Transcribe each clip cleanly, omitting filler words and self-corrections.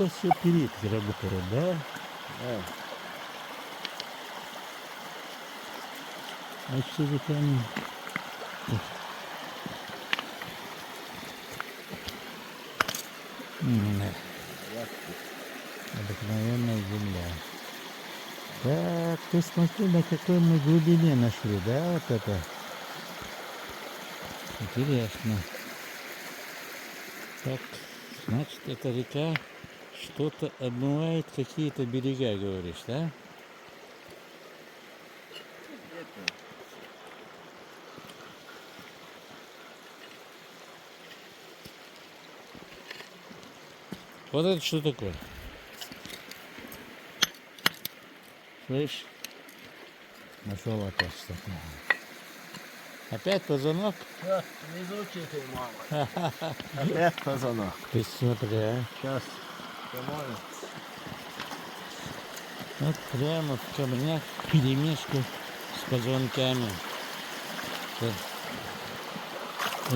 это все перит работает, да? Да. А что за камень? Обыкновенная земля. Так, ты смотри, на какой мы глубине нашли, да, вот это? Интересно. Так, значит, эта река что-то обмывает, какие-то берега, говоришь, да? Это. Вот это что такое? Слышь? Нашел опять что-то. Опять позвонок? Да, везучий ты, мама. Опять позвонок. Ты смотри, а? Сейчас помою. Вот прямо в камнях перемешку с позвонками. Это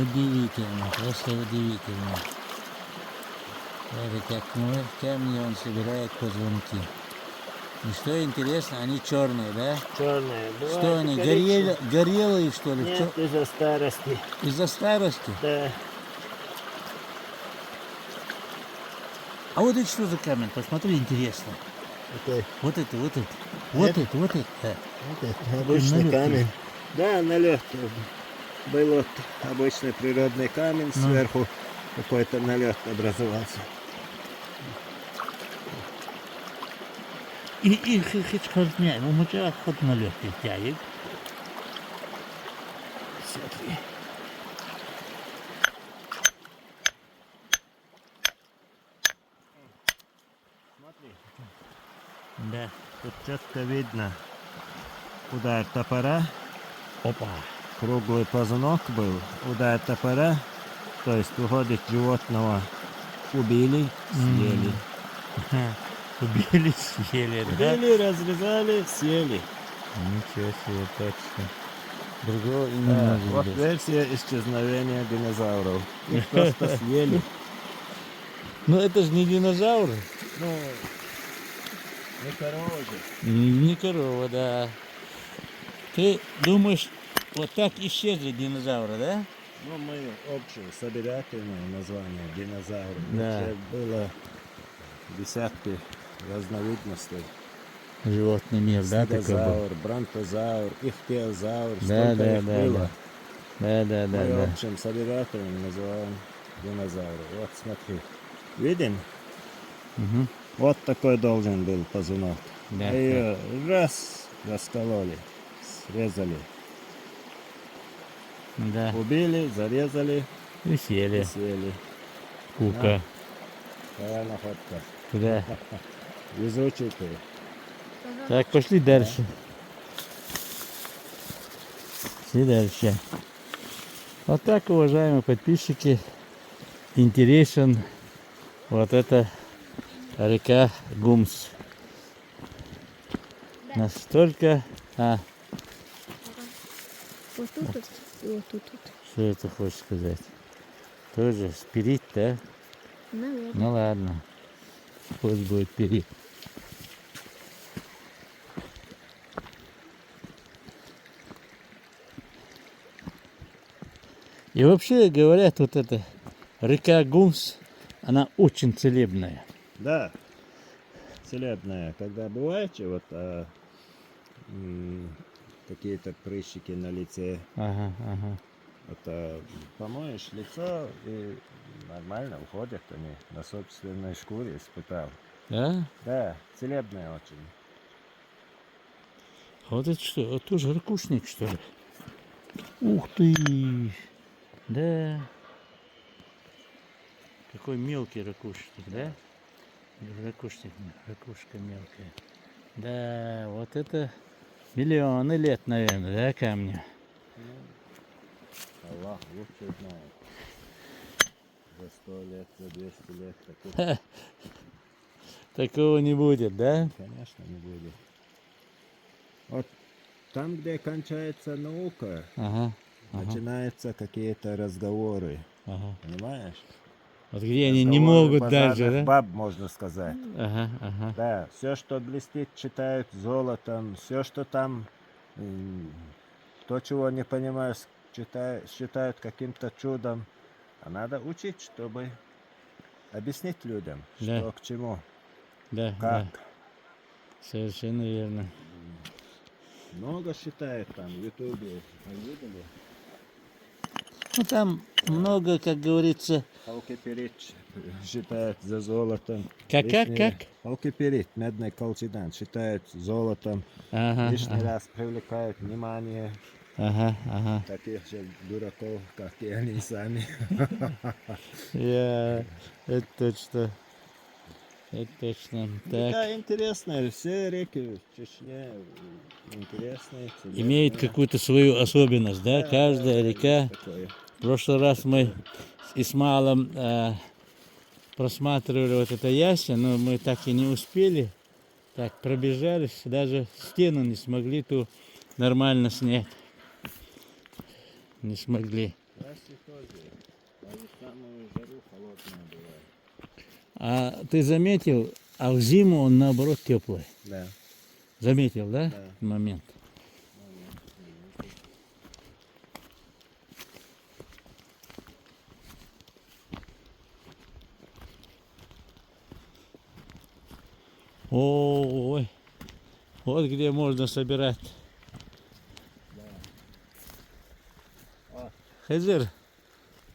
удивительно, просто удивительно. Это как моет камни, он собирает позвонки. И что интересно, они черные, да? Черные. Что они, горелые, что ли? Нет, из-за старости. Из-за старости? Да. А вот это что за камень? Посмотри, интересно. Okay. Вот это, вот это. Вот Это? это, вот это. Это обычный налет камень. Да, налет. Был вот обычный природный камень, сверху какой-то налет образовался. И hiç korkmuyor. Umuca hod налет тягивает. Смотри. Смотри. Да. Тут четко видно удар топора. Опа. Круглый позвонок был. Удар топора. То есть, выходит, животного убили, съели. Убили, съели, да? Убили, разрезали, съели. Ничего себе, точно. Другого и не Да, может вот быть. версия исчезновения динозавров. Их просто съели. Но это же не динозавры. Ну, не корова же. Не корова, да. Ты думаешь, вот так исчезли динозавры, да? Ну, мы общее собирательное название динозавр. Да. Вообще было десятки разновидностей. Животный мир, да, такой был? Стегозавр, бронтозавр, ихтиозавр. Да, Столько да, их да, было. да, да, да, Мы да. общим собирателем называем динозавры. Вот смотри. Видим? Угу. Вот такой должен был позвонок. Да, А ее раз раскололи, срезали. Да. Убили, зарезали И и съели. съели. Кука. Такая находка. Да. Везучий ты. Так, пошли дальше. Пошли дальше. Вот так, уважаемые подписчики, интересен вот эта река Гумс. Настолько... Вот тут вот, и вот тут вот. Что это хочешь сказать? Тоже спирит, да? Наверное. Ну ладно. Пусть будет перит. И вообще говорят, вот эта река Гумс, она очень целебная. Да, целебная. Когда бываете, вот какие-то прыщики на лице, Ага, ага. это помоешь лицо и нормально уходят они. На собственной шкуре испытал. Да? Да, целебная очень. А вот это что? Вот тоже ракушник, что ли? Ух ты! Да. Какой мелкий ракушник, да? Ракушник, ракушка мелкая. Да, вот это миллионы лет, наверное, да, камня? Аллах лучше знает. За 100 лет, за 200 лет. Таких, Такого не будет, да? конечно, не будет. Вот там, где кончается наука, Ага, начинаются какие-то разговоры. ага. Понимаешь? Вот где они не Разговоры могут дальше, базарных да? баб, можно сказать. Ага, ага. Да, все, что блестит, считают золотом, все, что там, то, чего не понимаю, считают каким-то чудом. А надо учить, чтобы объяснить людям, Да. что к чему, Да, как. да, совершенно верно. Много считают там в Ютубе, вы видели? Ну там много, как говорится, Халкиперит считают за золотом. как? Халкиперит, медный колчедан, считают золотом. Ага, Лишний ага, раз привлекают внимание ага. таких же дураков, как и они сами. Это точно. Это точно. Так. Река интересная, все реки в Чечне интересные. Имеет интересные. какую-то свою особенность, да? Да, Каждая да, река. есть такое. В прошлый раз мы с Исмаилом просматривали вот это ясень, но мы так и не успели. Так, пробежались, даже стену не смогли ту нормально снять. Не смогли. Ясли тоже. Даже в самую жару холодная бывает. А ты заметил, а в зиму он наоборот теплый. Да. Заметил, да? Да. Момент. Ой, вот где можно собирать. Вот. Хазир,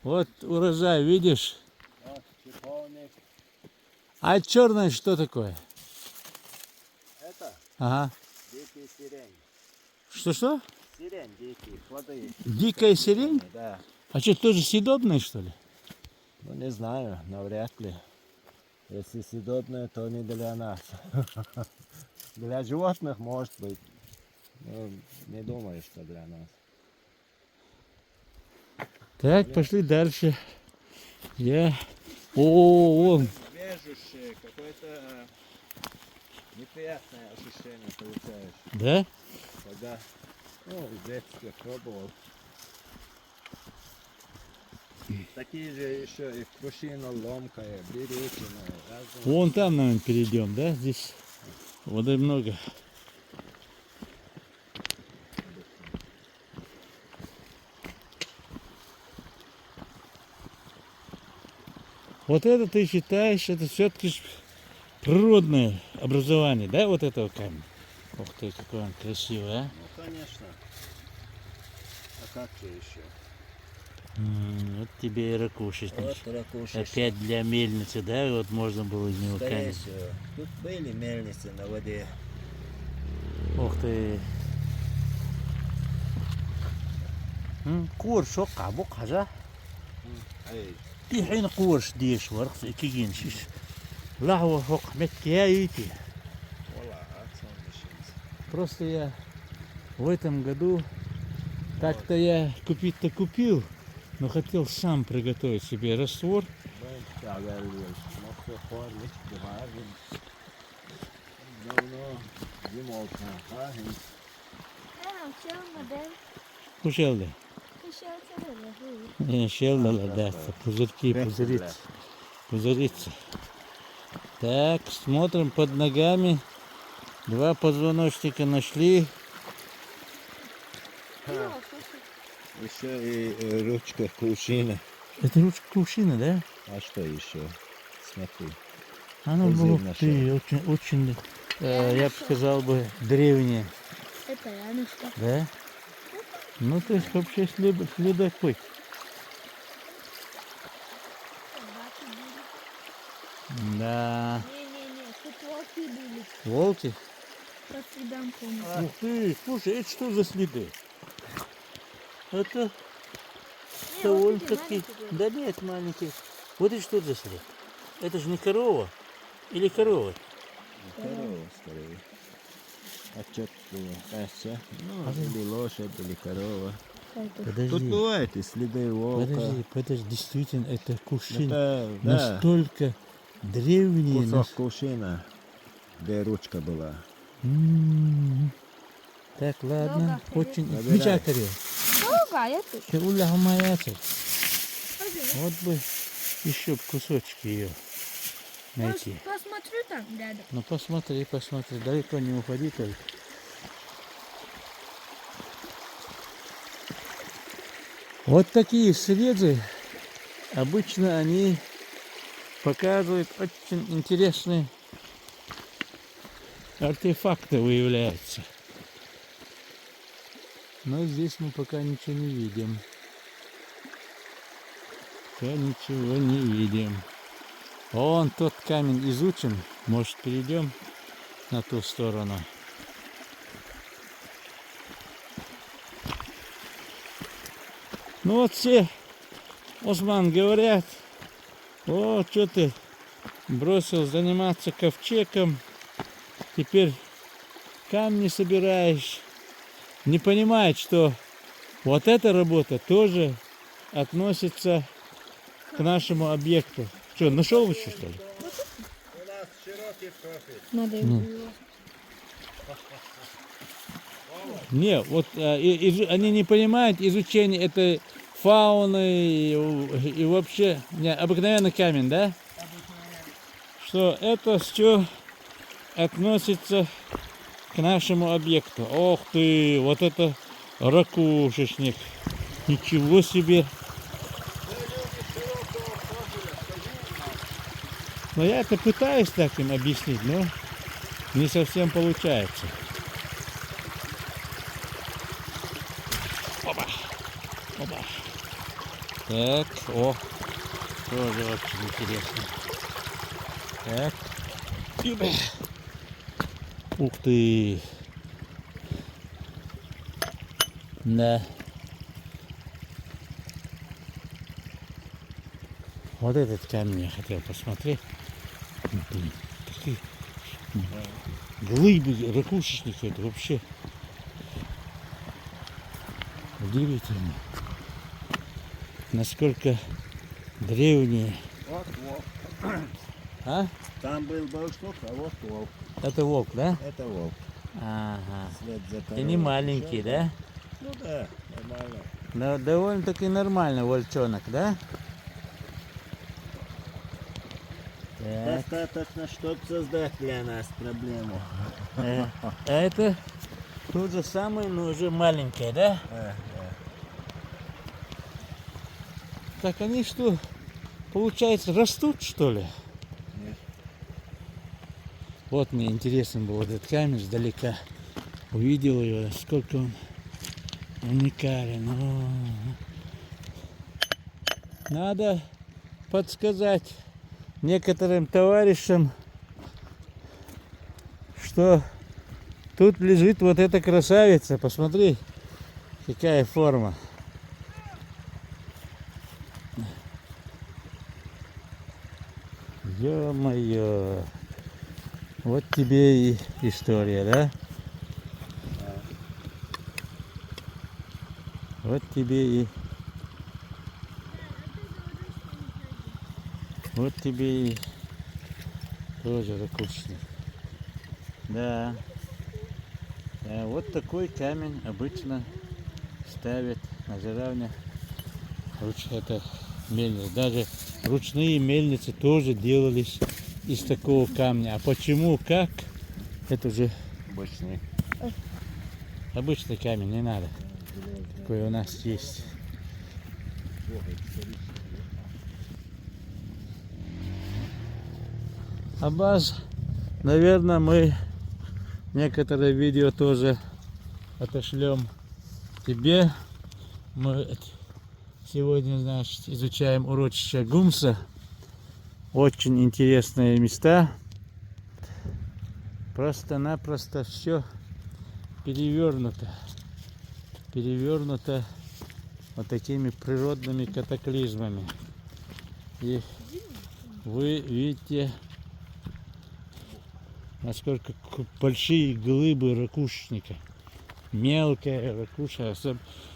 вот урожай, видишь? Вот шиповник. А черное что такое? Это Ага. дикий сирень. Что? Сирень дикий, плоды. Дикая сирень? Да. А что, тоже съедобное, что ли? Ну не знаю, навряд ли. Если съедобное, то не для нас. Для животных может быть. Но не думаю, что для нас. Так, пошли дальше. Вон. Режущее, какое-то неприятное ощущение получаешь. Да? Когда, в детстве пробовал. Такие же еще и крушина ломкая, беретина. Вон там, наверное, перейдем, да? Здесь воды много. Вот это ты считаешь, это все-таки природное образование, да, вот этого камня? Ух ты, какой он красивый, а? Ну конечно. А как же еще? Вот тебе и ракушечник. Вот ракушечник. Опять для мельницы, да, вот можно было из него Скорее камень. всего. Тут были мельницы на воде. Ух ты. قور شق عبق حاجة Эй, في حين قورش ديش ورق كيجين شيش لحظة فوق مكيايتي. ола, солнечница. Просто я в этом году так-то я купить-то купил, но хотел сам приготовить себе раствор. Ja, wel, nog zo gewoon niet bewaren. Давно зимовка, а? Все, модель. Кушал ли? Еще целый. Щелдала, да, пузырьки, пузыриться. Пузыриться. Так, смотрим под ногами. Два позвоночника нашли. Еще и ручка кувшина. Это ручка кувшина, да? А что еще? Смотри. Она Пузырь была, нашел. ты, очень, я бы сказал бы, древняя, Это я нашла. да? Ну, то есть вообще следопыт. Да. Не-не-не, тут волки были. Волки? По следам помню. Ух ты, слушай, это что за следы? Это довольно-таки... Да нет, маленький. Вот это что за след? Это же не корова? Или корова? Корова, скорее. Отчетливо. Кажется, или лошадь, или корова. Тут Подожди, бывают и следы волка. подожди, действительно, это кувшин Это, да, настолько древний. кусок кувшина, где ручка была. Так, ладно, Долго очень... Набирай. Бичакари. Долго, а я тут. Вот бы еще б кусочки ее найти. Посмотрю там рядом. Ну посмотри, посмотри, далеко не уходи только. Вот такие срезы, обычно они показывают очень интересные артефакты, выявляются. Но здесь мы пока ничего не видим. Пока ничего не видим. Вон тот камень изучен. Может, перейдем на ту сторону. Ну вот все, Осман, говорят: о, что ты бросил заниматься ковчегом, теперь камни собираешь. Не понимает, что вот эта работа тоже относится к нашему объекту. Что, нашел еще, что ли? У нас широкий профиль. Надо Ну. его. Не, вот они не понимают изучение этой фауны и вообще не, обыкновенный камень, да? Что это все относится к нашему объекту. Ох ты, вот это ракушечник. Ничего себе. Но я это пытаюсь так им объяснить, но не совсем получается. Опа. Опа. Так, о, тоже очень интересно. Так. Юбе. Ух ты. Да. Вот этот камень я хотел посмотреть. Блин, такие глыбы, ракушечники, это вообще удивительно. Насколько древние. Вот волк. А? Там был башнук, а вот волк. Это волк, да? Это волк. Ага. След за И коровой не маленький, пошел. да? Ну да, нормально. Но довольно-таки нормальный волчонок, да? Так. Достаточно, чтобы создать для нас проблему. А это тот же самый, но уже маленький, да? Так они что, получается, растут, что ли? Нет. Вот мне интересно было этот камень издалека. Увидел его, сколько он уникален. О. Надо подсказать некоторым товарищам, что тут лежит вот эта красавица. Посмотри, какая форма. Ё-моё. Вот тебе и история, да? Вот тебе и... Вот тебе и тоже ракушечник. Да. Да, вот такой камень обычно ставят на жиравне. Это мельница. Даже ручные мельницы тоже делались из такого камня. А почему, как? Это уже Обычный. обычный камень, не надо. Такой у нас есть. Абаз, наверное, мы некоторые видео тоже отошлем тебе. Мы сегодня, значит, изучаем урочище Гумса. Очень интересные места. Просто-напросто все перевернуто. Перевернуто вот такими природными катаклизмами. И вы видите, насколько большие глыбы ракушечника. Мелкая ракушка.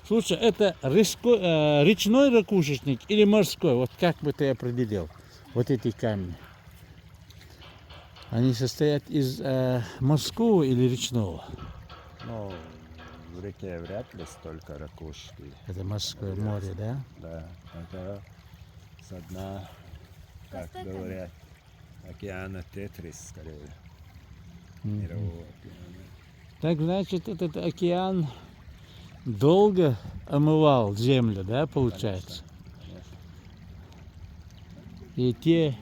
Слушай, это речной ракушечник или морской? Вот как бы ты определил вот эти камни? Они состоят из морского или речного? Ну, в реке вряд ли столько ракушки. Это морское море, да? Да, это со дна как Просто это- говорят, океана Тетрис, скорее, Мгм. мирового океана. Так значит, этот океан долго омывал землю, да, получается? Конечно. И те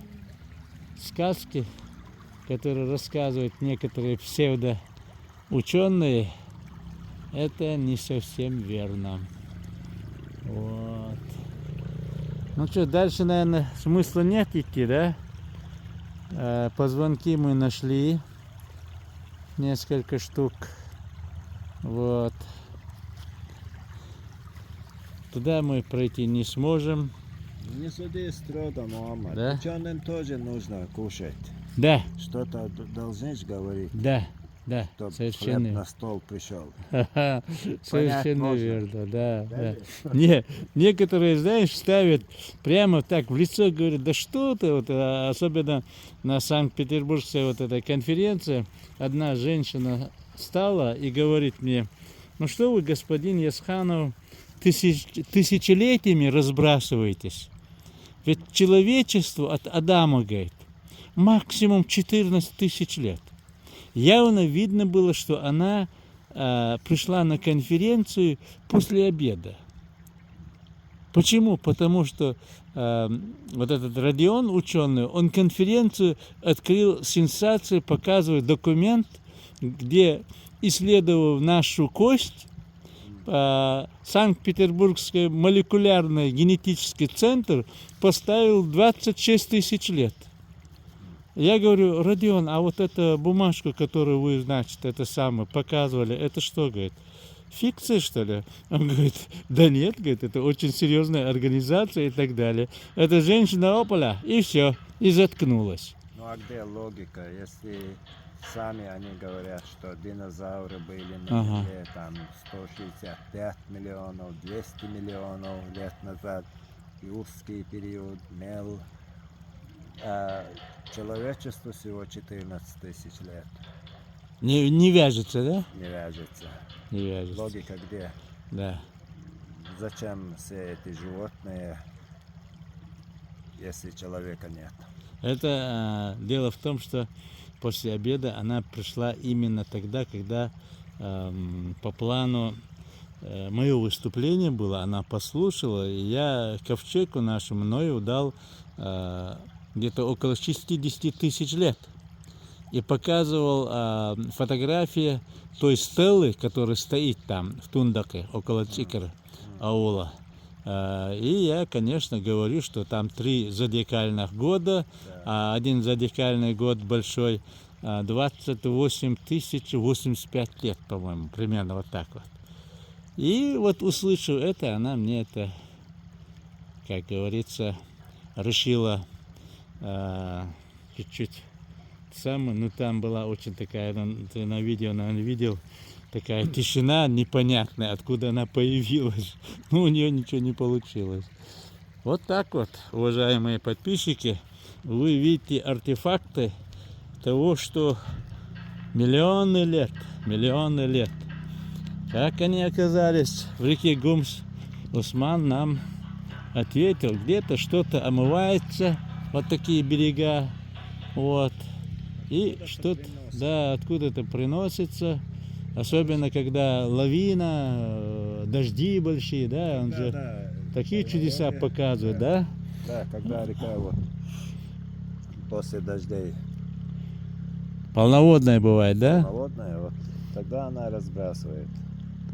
сказки, которые рассказывают некоторые псевдоученые, это не совсем верно. Вот. Ну что, дальше, наверное, смысла нет идти, да? Позвонки мы нашли. Несколько штук. Вот. Туда мы пройти не сможем. Не суди строго, Мухаммад. Да? Ученым тоже нужно кушать. Да, Что-то должны ж говорить, да, да, чтобы хлеб совершенно. на стол пришел. Ха-ха, совершенно можно. верно, да, да. Да? Не, некоторые, знаешь, ставят прямо так в лицо, говорят, да что ты, вот, особенно на Санкт-Петербургской вот этой конференции, одна женщина стала и говорит мне, ну что вы, господин Ясханов, тысячелетиями разбрасываетесь, ведь человечеству от Адама, говорит, максимум 14 тысяч лет. Явно видно было, что она пришла на конференцию после обеда. Почему? Потому что вот этот Родион, ученый, он конференцию открыл сенсацию, показывает документ, где, исследовав нашу кость, Санкт-Петербургский молекулярный генетический центр поставил 26 тысяч лет. Я говорю, Родион, а вот эта бумажка, которую вы, значит, это самое показывали, это что, говорит, фикция, что ли? Он говорит, да нет, говорит, это очень серьезная организация и так далее. Это женщина опала, и все, и заткнулась. Ну а где логика, если сами они говорят, что динозавры были на Ага. Земле там 165 миллионов, 200 миллионов лет назад, юрский период, мел, а человечеству всего 14 тысяч лет, Не вяжется, да? не вяжется. Не вяжется, Логика где? да. Зачем все эти животные, если человека нет? Это дело в том, что после обеда она пришла именно тогда, когда по плану мое выступление было, она послушала, и я ковчегу нашему Ною дал где-то около 60 тысяч лет. И показывал фотографии той стелы, которая стоит там, в Тундаке, около Цикера, аула. И я, конечно, говорю, что там 3 зодиакальных года, а один зодиакальный год большой 28 тысяч 85 лет, по-моему, примерно вот так вот. И вот услышав это, она мне это, как говорится, решила чуть-чуть самое, ну там была очень такая, ты на видео, наверное, видел, такая тишина непонятная, откуда она появилась. Ну, у нее ничего не получилось. Вот так вот, уважаемые подписчики, вы видите артефакты того, что миллионы лет, как они оказались в реке Гумс, Усман нам ответил, где-то что-то омывается, вот такие берега, вот, и что-то, да, откуда-то приносится, особенно когда лавина, дожди большие, да, он же такие чудеса показывает, да? Да, когда река вот после дождей Полноводная бывает, да? холодная, вот тогда она разбрасывает.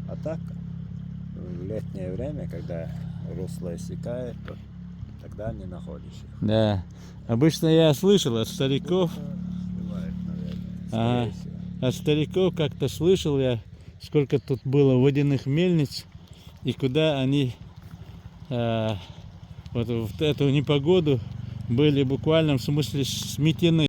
А так, в летнее время, когда русло иссякает, то тогда не находишь их. Да. Обычно я слышал от стариков, Бывает, наверное. Ага. Скорее всего. от стариков как-то слышал я, сколько тут было водяных мельниц, и куда они вот в эту непогоду были в буквальном смысле сметены.